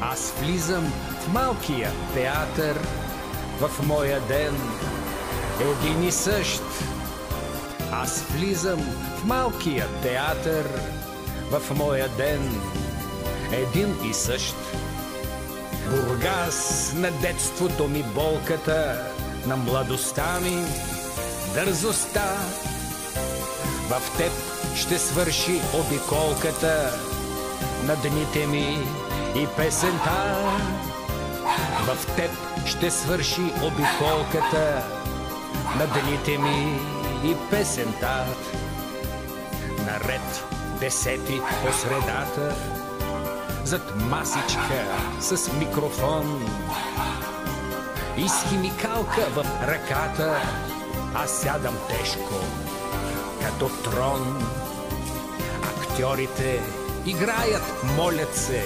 Аз влизам в малкия театър, в моя ден един и същ. Аз влизам в малкия театър, в моя ден един и същ. Бургас на детството ми болката, на младостта ми дързостта. В теб ще свърши обиколката на дните ми и песента. В теб ще свърши обиколката на дните ми и песента. Наред десети по средата, зад масичка с микрофон и с химикалка в ръката, аз сядам тежко като трон. Актьорите играят, молят се,